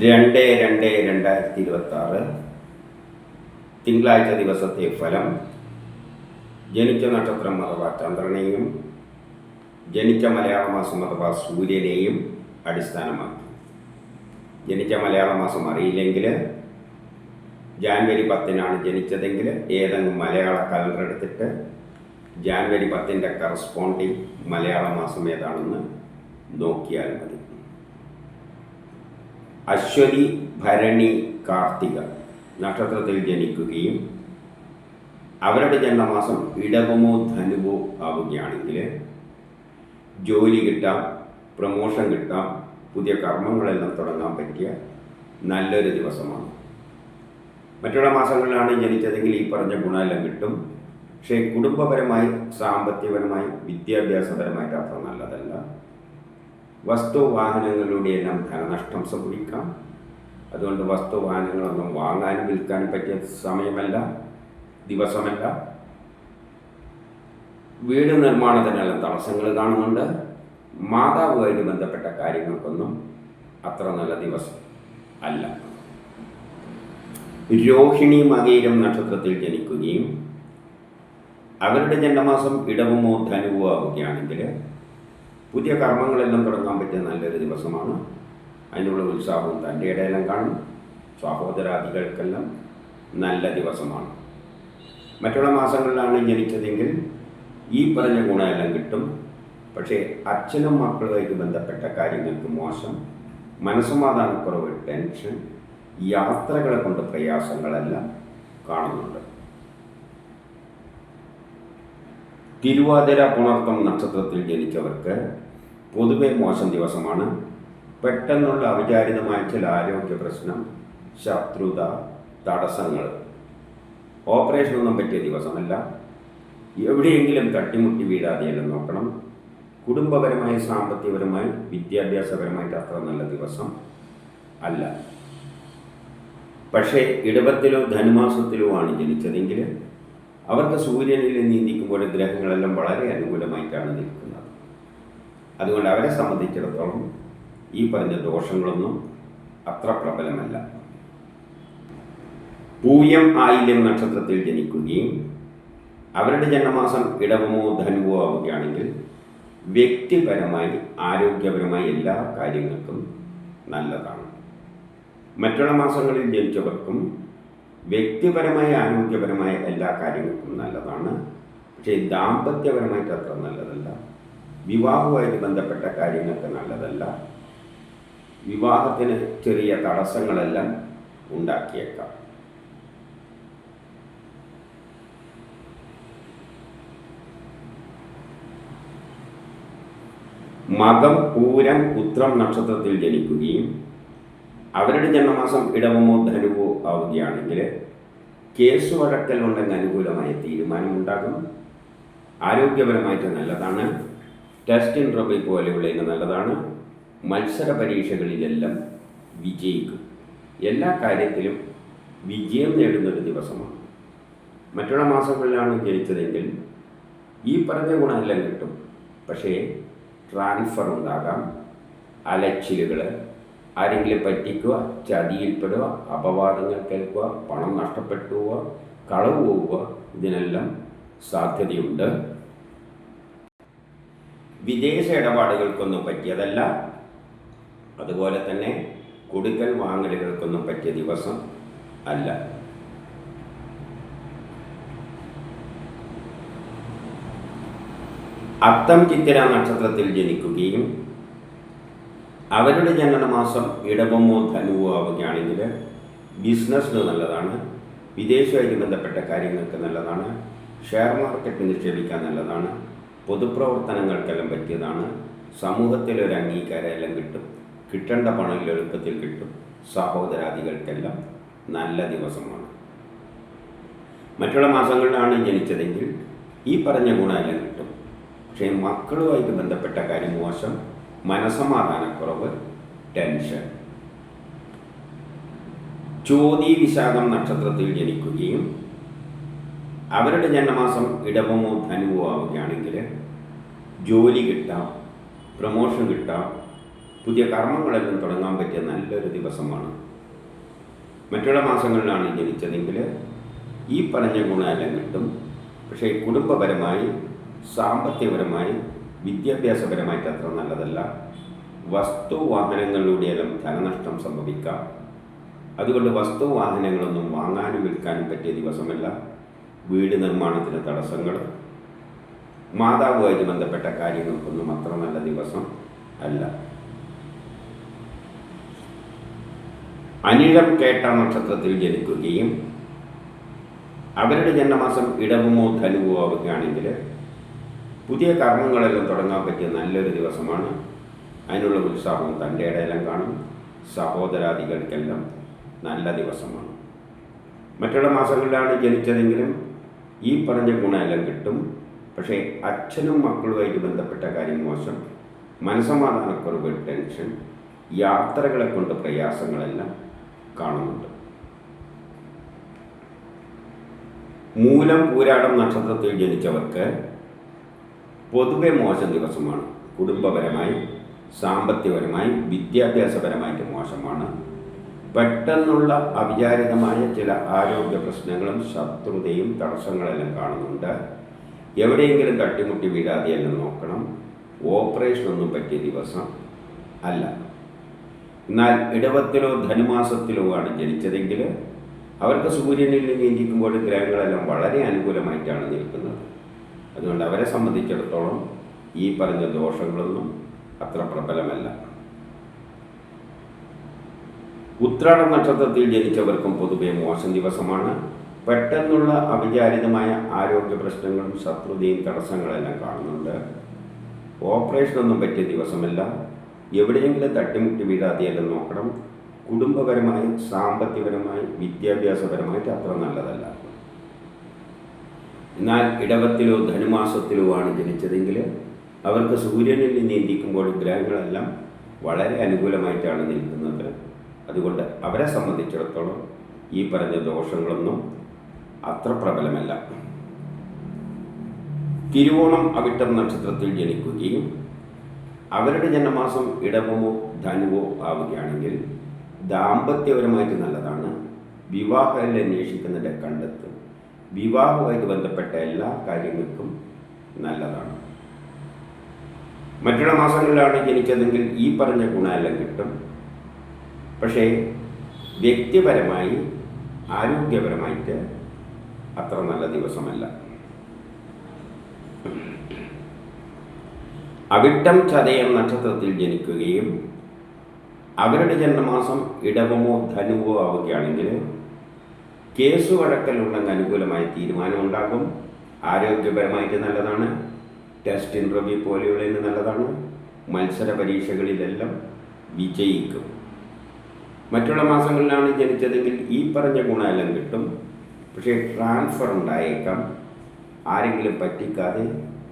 2/2/2026 തിങ്കളാഴ്ച ദിവസത്തെ ഫലം. ജനിച്ച നക്ഷത്രം അഥവാ ചന്ദ്രനെയും ജനിച്ച മലയാള മാസം അഥവാ സൂര്യനെയും അടിസ്ഥാനമാക്കി. ജനിച്ച മലയാള മാസം അറിയില്ലെങ്കിൽ ജാനുവരി 10 ജനിച്ചതെങ്കിൽ ഏതെങ്കിലും മലയാള കലണ്ടർ എടുത്തിട്ട് ജാനുവരി 10 കറസ്പോണ്ടിങ് മലയാള മാസം ഏതാണെന്ന് നോക്കിയാൽ മതി. അശ്വതി, ഭരണി, കാർത്തിക നക്ഷത്രത്തിൽ ജനിക്കുകയും അവരുടെ ജന്മമാസം ഇടവമോ ധനുവോ ആവുകയാണെങ്കിൽ ജോലി കിട്ടാം, പ്രമോഷൻ കിട്ടാം, പുതിയ കർമ്മങ്ങളെല്ലാം തുടങ്ങാൻ പറ്റിയ നല്ലൊരു ദിവസമാണ്. മറ്റുള്ള മാസങ്ങളിലാണ് ജനിച്ചതെങ്കിൽ ഈ പറഞ്ഞ ഗുണമെല്ലാം കിട്ടും. പക്ഷേ കുടുംബപരമായി, സാമ്പത്തികപരമായി, വിദ്യാഭ്യാസപരമായിട്ട് അത്ര നല്ലതല്ല. വസ്തുവാഹനങ്ങളിലൂടെയെല്ലാം ധനനഷ്ടം സംഭവിക്കാം. അതുകൊണ്ട് വസ്തുവാഹനങ്ങളൊന്നും വാങ്ങാനും വിൽക്കാനും പറ്റിയ സമയമല്ല, ദിവസമല്ല. വീട് നിർമ്മാണത്തിനെല്ലാം തടസ്സങ്ങൾ കാണുന്നുണ്ട്. മാതാവുമായിട്ട് ബന്ധപ്പെട്ട കാര്യങ്ങൾക്കൊന്നും അത്ര നല്ല ദിവസം അല്ല. രോഹിണി, മകയിരം നക്ഷത്രത്തിൽ ജനിക്കുകയും അവരുടെ ജന്മമാസം ഇടവമോ ധനുവോ ആവുകയാണെങ്കിൽ പുതിയ കർമ്മങ്ങളെല്ലാം തുടങ്ങാൻ പറ്റിയ നല്ലൊരു ദിവസമാണ്. അതിനുള്ള ഉത്സാഹവും തൻ്റെ ഇടയിലും കാണും. സഹോദരാദികൾക്കെല്ലാം നല്ല ദിവസമാണ്. മറ്റുള്ള മാസങ്ങളിലാണ് ജനിച്ചതെങ്കിൽ ഈ പറഞ്ഞ ഗുണമെല്ലാം കിട്ടും. പക്ഷേ അച്ഛനും മക്കളുമായിട്ട് ബന്ധപ്പെട്ട കാര്യങ്ങൾക്ക് മോശം, മനസ്സമാധാനക്കുറവ്, ടെൻഷൻ, യാത്രകളെ കൊണ്ട് പ്രയാസങ്ങളെല്ലാം കാണുന്നുണ്ട്. തിരുവാതിര, പുണർത്തം നക്ഷത്രത്തിൽ ജനിച്ചവർക്ക് പൊതുവെ മോശം ദിവസമാണ്. പെട്ടെന്നുള്ള അവിചാരിതമായ ചില ആരോഗ്യ പ്രശ്നം, ശത്രുത, തടസ്സങ്ങൾ. ഓപ്പറേഷനൊന്നും പറ്റിയ ദിവസമല്ല. എവിടെയെങ്കിലും തട്ടിമുട്ടി വീഴാതെയെല്ലാം നോക്കണം. കുടുംബപരമായി, സാമ്പത്തികപരമായി, വിദ്യാഭ്യാസപരമായിട്ട് അത്ര നല്ല ദിവസം അല്ല. പക്ഷേ ഇടവത്തിലോ ധനുമാസത്തിലോ ആണ് ജനിച്ചതെങ്കിൽ അവർക്ക് സൂര്യനിൽ നീന്തിക്കുമ്പോൾ ഗ്രഹങ്ങളെല്ലാം വളരെ അനുകൂലമായിട്ടാണ് നിൽക്കുന്നത്. അതുകൊണ്ട് അവരെ സംബന്ധിച്ചിടത്തോളം ഈ പറഞ്ഞ ദോഷങ്ങളൊന്നും അത്ര പ്രബലമല്ല. പൂയം, ആയില്യം നക്ഷത്രത്തിൽ ജനിക്കുകയും അവരുടെ ജന്മമാസം ഇടവമോ ധനുവോ ആവുകയാണെങ്കിൽ വ്യക്തിപരമായി, ആരോഗ്യപരമായി എല്ലാ കാര്യങ്ങൾക്കും നല്ലതാണ്. മറ്റുള്ള മാസങ്ങളിൽ ജനിച്ചവർക്കും വ്യക്തിപരമായ, ആരോഗ്യപരമായ എല്ലാ കാര്യങ്ങൾക്കും നല്ലതാണ്. പക്ഷേ ദാമ്പത്യപരമായിട്ട് അത്ര നല്ലതല്ല. വിവാഹവുമായിട്ട് ബന്ധപ്പെട്ട കാര്യങ്ങൾക്ക് നല്ലതല്ല. വിവാഹത്തിന് ചെറിയ തടസ്സങ്ങളെല്ലാം ഉണ്ടാക്കിയേക്കാം. മകം, പൂരം, ഉത്രം നക്ഷത്രത്തിൽ ജനിക്കുകയും അവരുടെ ജന്മമാസം ഇടവമോ ധനുവോ ആവുകയാണെങ്കിൽ കേസ് വഴക്കൽ ഉണ്ടെങ്കിൽ അനുകൂലമായ തീരുമാനമുണ്ടാകും. ആരോഗ്യപരമായിട്ട് നല്ലതാണ്. ടെസ്റ്റ് ഇൻ്റർവ്യൂ പോലെയുള്ള നല്ലതാണ്. മത്സര പരീക്ഷകളിലെല്ലാം വിജയിക്കും. എല്ലാ കാര്യത്തിലും വിജയം നേടുന്നൊരു ദിവസമാണ്. മറ്റുള്ള മാസങ്ങളിലാണ് ജനിച്ചതെങ്കിൽ ഈ പറഞ്ഞ ഗുണമെല്ലാം കിട്ടും. പക്ഷേ ട്രാൻസ്ഫർ ഉണ്ടാകാം, അലച്ചിലുകൾ, ആരെങ്കിലും പറ്റിക്കുക, ചതിയിൽപ്പെടുക, അപവാദങ്ങൾ കേൾക്കുക, പണം നഷ്ടപ്പെട്ടു പോവുക, കളവ് പോവുക, ഇതിനെല്ലാം സാധ്യതയുണ്ട്. വിദേശ ഇടപാടുകൾക്കൊന്നും പറ്റിയതല്ല. അതുപോലെ തന്നെ കൊടുക്കൽ വാങ്ങലുകൾക്കൊന്നും പറ്റിയ ദിവസം അല്ല. അത്തം, ചിത്തിര നക്ഷത്രത്തിൽ ജനിക്കുകയും അവരുടെ ജനനമാസം ഇടവമോ ധനുവോ ആവുകയാണെങ്കിൽ ബിസിനസ്സിന് നല്ലതാണ്. വിദേശവുമായിട്ട് ബന്ധപ്പെട്ട കാര്യങ്ങൾക്ക് നല്ലതാണ്. ഷെയർ മാർക്കറ്റ് നിക്ഷേപിക്കാൻ നല്ലതാണ്. പൊതുപ്രവർത്തനങ്ങൾക്കെല്ലാം പറ്റിയതാണ്. സമൂഹത്തിലൊരു അംഗീകാരം എല്ലാം കിട്ടും. കിട്ടേണ്ട പണം എളുപ്പത്തിൽ കിട്ടും. സഹോദരാദികൾക്കെല്ലാം നല്ല ദിവസമാണ്. മറ്റുള്ള മാസങ്ങളിലാണ് ജനിച്ചതെങ്കിൽ ഈ പറഞ്ഞ ഗുണമെല്ലാം കിട്ടും. പക്ഷേ മക്കളുമായിട്ട് ബന്ധപ്പെട്ട കാര്യം മോശം, മനസ്സമാധാനക്കുറവ്, ടെൻഷൻ. ചോതി, വിശാഖം നക്ഷത്രത്തിൽ ജനിക്കുകയും അവരുടെ ജന്മമാസം ഇടവമോ ധനുവോ ആവുകയാണെങ്കിൽ ജോലി കിട്ടാം, പ്രമോഷൻ കിട്ടാം, പുതിയ കർമ്മങ്ങളെല്ലാം തുടങ്ങാൻ പറ്റിയ നല്ലൊരു ദിവസമാണ്. മറ്റുള്ള മാസങ്ങളിലാണ് ജനിച്ചതെങ്കിൽ ഈ പറഞ്ഞ ഗുണമെല്ലാം കിട്ടും. പക്ഷേ കുടുംബപരമായി, സാമ്പത്തികപരമായി, വിദ്യാഭ്യാസപരമായിട്ട് അത്ര നല്ലതല്ല. വസ്തുവാഹനങ്ങളിലൂടെയെല്ലാം ധനനഷ്ടം സംഭവിക്കാം. അതുകൊണ്ട് വസ്തുവാഹനങ്ങളൊന്നും വാങ്ങാനും വിൽക്കാനും പറ്റിയ ദിവസമല്ല. വീട് നിർമ്മാണത്തിന് തടസ്സങ്ങൾ, മാതാവുമായിട്ട് ബന്ധപ്പെട്ട കാര്യങ്ങൾക്കൊന്നും അത്ര നല്ല ദിവസം അല്ല. അനിഴം കേട്ട നക്ഷത്രത്തിൽ ജനിക്കുകയും അവരുടെ ജന്മമാസം ഇടവമോ ധനുവോ ആവുകയാണെങ്കിൽ പുതിയ കർമ്മങ്ങളെല്ലാം തുടങ്ങാൻ പറ്റിയ നല്ലൊരു ദിവസമാണ്. അതിനുള്ള ഉത്സാഹവും തൻ്റെ ഇടയിലും കാണും. സഹോദരാദികൾക്കെല്ലാം നല്ല ദിവസമാണ്. മറ്റുള്ള മാസങ്ങളിലാണ് ജനിച്ചതെങ്കിലും ഈ പറഞ്ഞ ഗുണമെല്ലാം കിട്ടും. പക്ഷേ അച്ഛനും മക്കളുമായിട്ട് ബന്ധപ്പെട്ട കാര്യം മോശം, മനസ്സമാധാനക്കുറവ്, ടെൻഷൻ, യാത്രകളെ കൊണ്ട് പ്രയാസങ്ങളെല്ലാം കാണുന്നുണ്ട്. മൂലം പൂരാടം നക്ഷത്രത്തിൽ ജനിച്ചവർക്ക് പൊതുവെ മോശം ദിവസമാണ്. കുടുംബപരമായി, സാമ്പത്തികപരമായി, വിദ്യാഭ്യാസപരമായിട്ട് മോശമാണ്. പെട്ടെന്നുള്ള അവിചാരിതമായ ചില ആരോഗ്യ പ്രശ്നങ്ങളും ശത്രുതയും തടസ്സങ്ങളെല്ലാം കാണുന്നുണ്ട്. എവിടെയെങ്കിലും തട്ടിമുട്ടി വീഴാതെയെല്ലാം നോക്കണം. ഓപ്പറേഷനൊന്നും പറ്റിയ ദിവസം അല്ല. എന്നാൽ ഇടവത്തിലോ ധനുമാസത്തിലോ ആണ് ജനിച്ചതെങ്കിൽ അവർക്ക് സൂര്യനിൽ നിന്ന് ഇരിക്കുമ്പോൾ ഗ്രഹങ്ങളെല്ലാം വളരെ അനുകൂലമായിട്ടാണ് നിൽക്കുന്നത്. അതുകൊണ്ട് അവരെ സംബന്ധിച്ചിടത്തോളം ഈ പറഞ്ഞ ദോഷങ്ങളൊന്നും അത്ര പ്രബലമല്ല. ഉത്രാടം നക്ഷത്രത്തിൽ ജനിച്ചവർക്കും പൊതുവെ മോശം ദിവസമാണ്. പെട്ടെന്നുള്ള അവിചാരിതമായ ആരോഗ്യ പ്രശ്നങ്ങളും ശത്രുതയും തടസ്സങ്ങളെല്ലാം കാണുന്നുണ്ട്. ഓപ്പറേഷനൊന്നും പറ്റിയ ദിവസമല്ല. എവിടെയെങ്കിലും തട്ടിമുട്ടി വീഴാതെയെല്ലാം നോക്കണം. കുടുംബപരമായി, സാമ്പത്തികപരമായി, വിദ്യാഭ്യാസപരമായിട്ട് അത്ര നല്ലതല്ല. എന്നാൽ ഇടവത്തിലോ ധനുമാസത്തിലോ ആണ് ജനിച്ചതെങ്കിൽ അവർക്ക് സൂര്യനിൽ നീന്തിക്കുമ്പോൾ ഗ്രഹങ്ങളെല്ലാം വളരെ അനുകൂലമായിട്ടാണ് നിൽക്കുന്നത്. അതുകൊണ്ട് അവരെ സംബന്ധിച്ചിടത്തോളം ഈ പറഞ്ഞ ദോഷങ്ങളൊന്നും അത്ര പ്രബലമല്ല. തിരുവോണം അവിട്ടം നക്ഷത്രത്തിൽ ജനിക്കുകയും അവരുടെ ജന്മമാസം ഇടവമോ ധനുവോ ആവുകയാണെങ്കിൽ ദാമ്പത്യപരമായിട്ട് നല്ലതാണ്. വിവാഹം അന്വേഷിക്കുന്നതിൻ്റെ കണ്ടെത്തും. വിവാഹവുമായിട്ട് ബന്ധപ്പെട്ട എല്ലാ കാര്യങ്ങൾക്കും നല്ലതാണ്. മറ്റുള്ള മാസങ്ങളിലാണ് ജനിച്ചതെങ്കിൽ ഈ പറഞ്ഞ ഗുണമെല്ലാം കിട്ടും. പക്ഷേ വ്യക്തിപരമായി, ആരോഗ്യപരമായിട്ട് അത്ര നല്ല ദിവസമല്ല. അവിട്ടം ചതയം നക്ഷത്രത്തിൽ ജനിക്കുകയും അവരുടെ ജന്മമാസം ഇടവമോ ധനുവോ ആവുകയാണെങ്കിൽ കേസ് വഴക്കലുണ്ടെങ്കിൽ അനുകൂലമായ തീരുമാനമുണ്ടാകും. ആരോഗ്യപരമായിട്ട് നല്ലതാണ്. ടെസ്റ്റ് ഇൻ്റർവ്യൂ പോലെയുള്ളതിന് നല്ലതാണ്. മത്സര പരീക്ഷകളിലെല്ലാം വിജയിക്കും. മറ്റുള്ള മാസങ്ങളിലാണ് ജനിച്ചതെങ്കിൽ ഈ പറഞ്ഞ ഗുണമെല്ലാം കിട്ടും. പക്ഷേ ട്രാൻസ്ഫർ ഉണ്ടായേക്കാം. ആരെങ്കിലും പറ്റിക്കാതെ,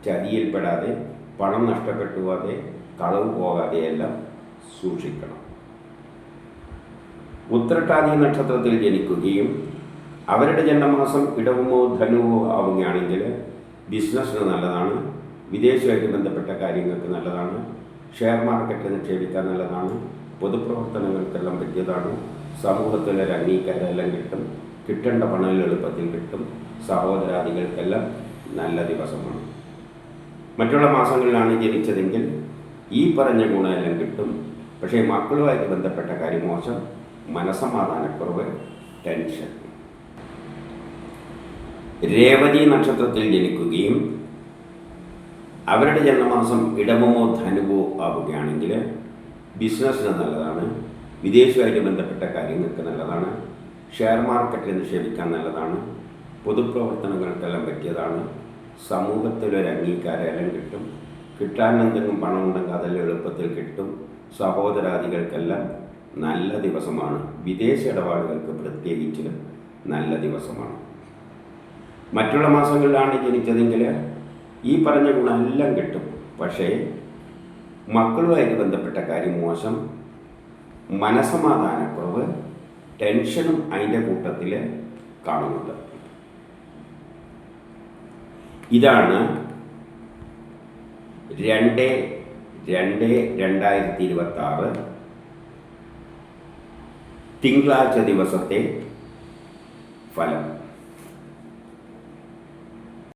ചതിയിൽപ്പെടാതെ, പണം നഷ്ടപ്പെട്ടു പോകാതെ, കളവ് പോകാതെയെല്ലാം സൂക്ഷിക്കണം. ഉത്രട്ടാതി നക്ഷത്രത്തിൽ ജനിക്കുകയും അവരുടെ ജന്മമാസം ഇടവമോ ധനുവോ ആവുകയാണെങ്കിൽ ബിസിനസ്സിന് നല്ലതാണ്. വിദേശമായിട്ട് ബന്ധപ്പെട്ട കാര്യങ്ങൾക്ക് നല്ലതാണ്. ഷെയർ മാർക്കറ്റിൽ നിക്ഷേപിക്കാൻ നല്ലതാണ്. പൊതുപ്രവർത്തനങ്ങൾക്കെല്ലാം പറ്റിയതാണ്. സമൂഹത്തിലൊരു അംഗീകാരമെല്ലാം കിട്ടും. കിട്ടേണ്ട പണം എളുപ്പത്തിൽ കിട്ടും. സഹോദരാദികൾക്കെല്ലാം നല്ല ദിവസമാണ്. മറ്റുള്ള മാസങ്ങളിലാണ് ജനിച്ചതെങ്കിൽ ഈ പറഞ്ഞ ഗുണമെല്ലാം കിട്ടും. പക്ഷേ മക്കളുമായിട്ട് ബന്ധപ്പെട്ട കാര്യം മോശം, മനസ്സമാധാനക്കുറവ്, ടെൻഷൻ. രേവതി നക്ഷത്രത്തിൽ ജനിക്കുകയും അവരുടെ ജന്മമാസം ഇടവമോ ധനുവോ ആവുകയാണെങ്കിൽ ബിസിനസ്സിന് നല്ലതാണ്. വിദേശവുമായിട്ട് ബന്ധപ്പെട്ട കാര്യങ്ങൾക്ക് നല്ലതാണ്. ഷെയർ മാർക്കറ്റിൽ നിക്ഷേപിക്കാൻ നല്ലതാണ്. പൊതുപ്രവർത്തനങ്ങൾക്കെല്ലാം പറ്റിയതാണ്. സമൂഹത്തിലൊരു അംഗീകാരമെല്ലാം കിട്ടും. കിട്ടാൻ എന്തെങ്കിലും പണം ഉണ്ടെങ്കിൽ അതെല്ലാം എളുപ്പത്തിൽ കിട്ടും. സഹോദരാദികൾക്കെല്ലാം നല്ല ദിവസമാണ്. വിദേശ ഇടപാടുകൾക്ക് പ്രത്യേകിച്ച് നല്ല ദിവസമാണ്. മറ്റുള്ള മാസങ്ങളിലാണ് ജനിച്ചതെങ്കിൽ ഈ പറഞ്ഞ ഗുണമെല്ലാം കിട്ടും. പക്ഷേ മക്കളുമായിട്ട് ബന്ധപ്പെട്ട കാര്യം മോശം, മനസ്സമാധാനക്കുറവ്, ടെൻഷനും അതിൻ്റെ കൂട്ടത്തിൽ കാണുന്നുണ്ട്. ഇതാണ് 2 2/2026 തിങ്കളാഴ്ച ദിവസത്തെ ഫലം.